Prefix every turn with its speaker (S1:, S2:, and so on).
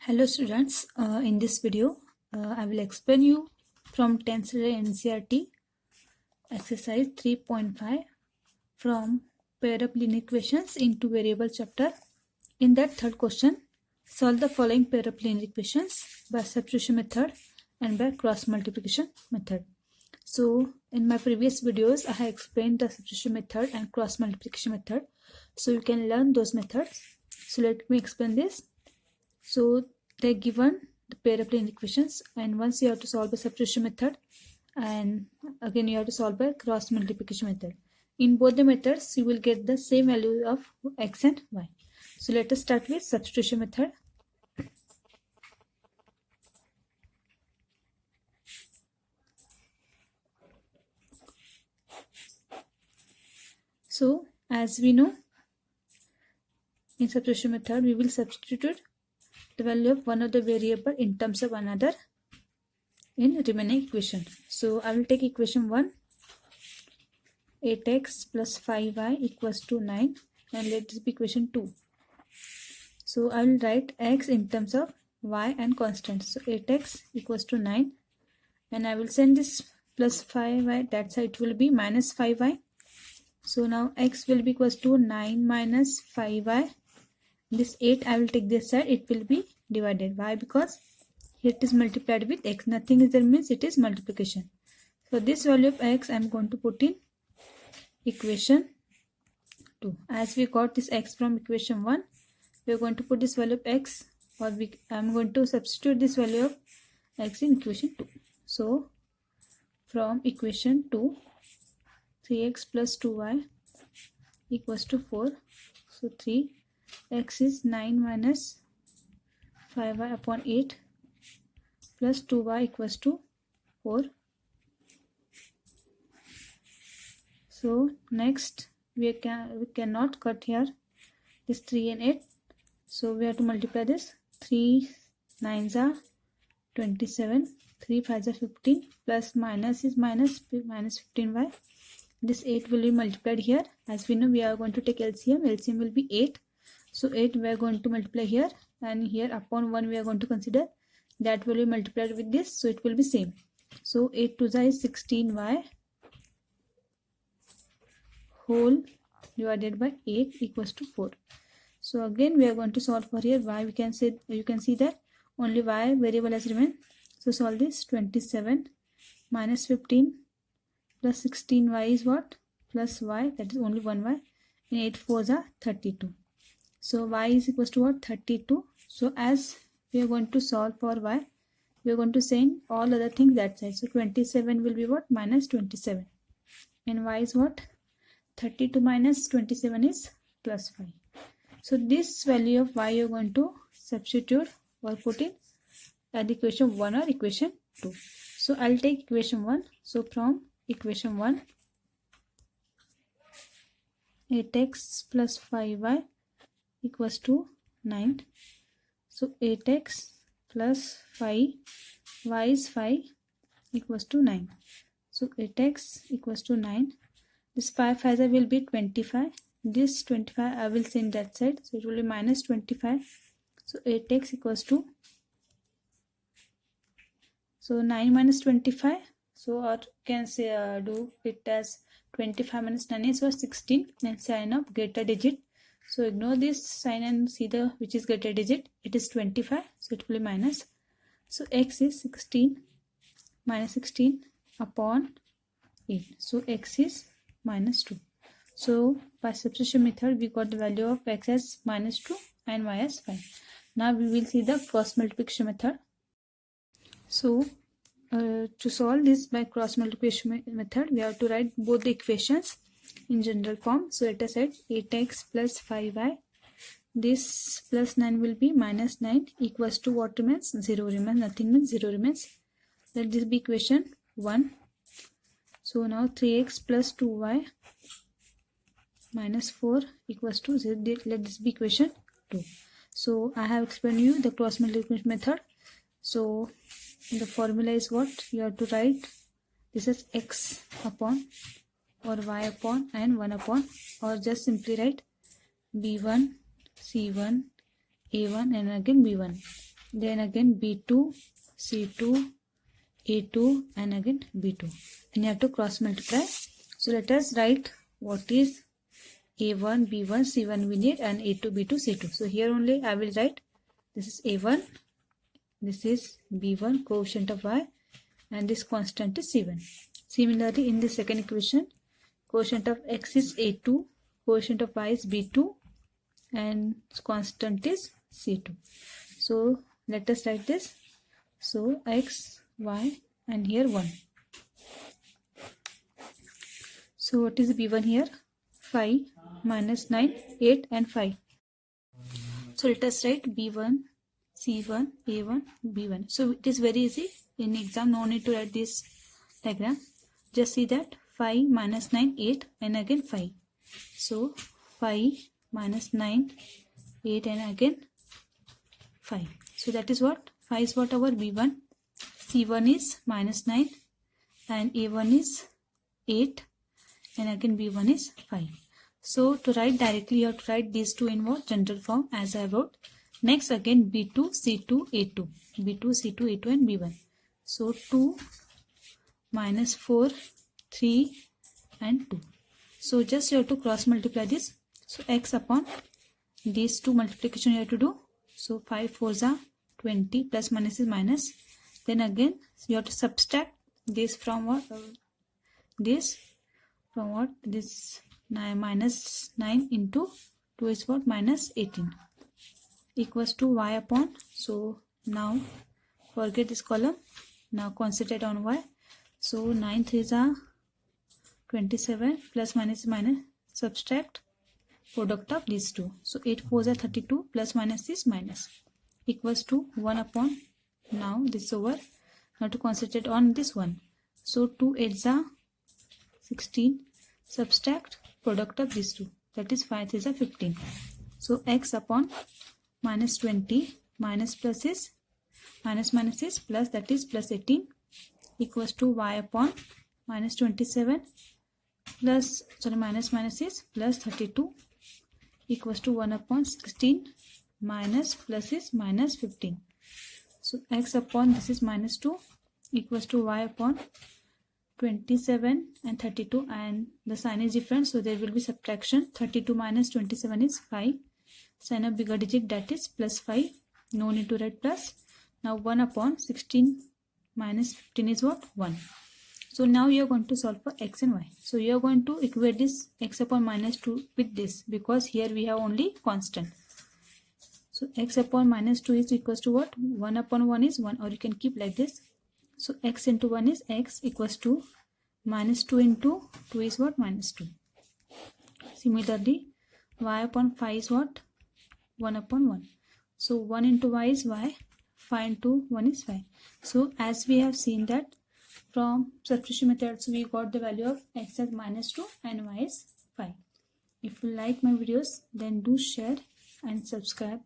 S1: Hello students, in this video I will explain you from 10th standard NCERT exercise 3.5 from pair of linear equations into variable chapter. In that third question, solve the following pair of linear equations by substitution method and by cross multiplication method. So in my previous videos I have explained the substitution method and cross multiplication method, so you can learn those methods. So let me explain this. So they're given the pair of linear equations, and once you have to solve by substitution method, and again you have to solve by cross multiplication method. In both the methods you will get the same value of x and y. So let us start with substitution method. So as we know, in substitution method we will substitute the value of one of the variable in terms of another in remaining equation. So I will take equation 1, 8x plus 5y equals to 9, and let this be equation 2. So I will write x in terms of y and constant. So 8x equals to 9, and I will send this plus 5y, that side it will be minus 5y. So now x will be equals to 9 minus 5y. This 8 I will take this side, it will be divided. Why? Because here it is multiplied with x. Nothing is there means it is multiplication. So this value of x I am going to put in equation 2. As we got this x from equation 1, we are going to put this value of x, or I am going to substitute this value of x in equation 2. So from equation 2, 3x plus 2y equals to 4. So 3x is 9 minus 5y upon 8 plus 2y equals to 4. So next we cannot cut here this 3 and 8. So we have to multiply this. 3 9s are 27, 3 5s are 15, plus minus is minus 15y. This 8 will be multiplied here. As we know, we are going to take LCM. LCM will be 8. So 8 we are going to multiply here, and here upon 1 we are going to consider. That will be multiplied with this, so it will be same. So 8 to the is 16y whole divided by 8 equals to 4. So again we are going to solve for here y. You can see that only y variable has remained. So solve this. 27 minus 15 plus 16y is what? Plus y, that is only 1y, and 8 4s are 32. So y is equals to what? 32. So as we are going to solve for y, we are going to send all other things that side. So 27 will be what? Minus 27. And y is what? 32 minus 27 is plus 5. So this value of y you are going to substitute or put in at equation 1 or equation 2. So I'll take equation 1. So from equation 1, 8x plus 5y equals to 9. So 8x plus 5, y is 5 equals to 9. So 8x equals to 9. This 5 5 will be 25. This 25 I will send that side. So it will be minus 25. So 8x equals to, so 9 minus 25. So or can say do it as 25 minus 9 is 16, and sign of greater digit. So ignore this sign and see the which is greater digit. It is 25, so it will be minus. So x is 16 minus 16 upon 8. So x is minus 2. So by substitution method we got the value of x as minus 2 and y as 5. Now we will see the cross multiplication method. So to solve this by cross multiplication method, we have to write both the equations in general form. So let us write 8x plus 5y. This plus 9 will be minus 9 equals to what remains? 0 remains. Nothing means 0 remains. Let this be equation 1. So now 3x plus 2y minus 4 equals to 0. Let this be equation 2. So I have explained you the cross multiplication method. So the formula is what? You have to write this is x upon or y upon and 1 upon, or just simply write b1 c1 a1 and again b1. then again B2, C2, A2 and again B2, and you have to cross multiply. So let us write what is A1, B1, C1 we need, and A2, B2, C2. So here only I will write this is A1, this is B1, coefficient of Y, and this constant is C1. Similarly, in the second equation, quotient of X is A2, quotient of Y is B2, and constant is C2. So let us write this. So X, Y, and here 1. So what is B1 here? 5 minus 9, 8 and 5. So let us write B1, C1, A1, B1. So it is very easy. In exam, no need to write this diagram. Just see that 5 minus 9, 8 and again 5. So 5 minus 9, 8 and again 5. So that is what? 5 is what our B1. C1 is minus 9 and A1 is 8 and again B1 is 5. So to write directly, you have to write these two in what? General form as I wrote. Next again B2, C2, A2. B2, C2, A2 and B1. So 2 minus 4, 3 and 2. So just you have to cross multiply this. So X upon these two multiplication you have to do. So 5 4s are 20, plus minus is minus. Then again you have to subtract this from what? This from what? This 9 minus 9 into 2 is what? Minus 18 equals to Y upon. So now forget this column. Now concentrate on Y. So 9 3s are 27, plus minus is minus. Subtract product of these two. So 8 4s are 32, plus minus is minus, equals to 1 upon. Now this over. Now to concentrate on this one. So 2 8s are 16. Subtract product of these two. That is 5 3s are 15. So X upon minus 20 minus plus is minus is plus, that is plus 18, equals to Y upon minus 27 plus minus is plus 32, equals to 1 upon 16 minus plus is minus 15. So X upon this is minus 2 equals to Y upon 27 and 32, and the sign is different, so there will be subtraction. 32 minus 27 is 5. Sign of bigger digit, that is plus 5. No need to write plus. Now 1 upon 16 minus 15 is what? 1. So now you are going to solve for X and Y. So you are going to equate this X upon minus 2 with this, because here we have only constant. So X upon minus 2 is equals to what? 1 upon 1 is 1, or you can keep like this. So X into 1 is X, equals to minus 2 into 2 is what? Minus 2. Similarly, Y upon 5 is what? 1 upon 1. So 1 into Y is Y, 5 into 1 is 5. So as we have seen that from substitution methods, we got the value of X as minus 2 and Y is 5. If you like my videos, then do share and subscribe.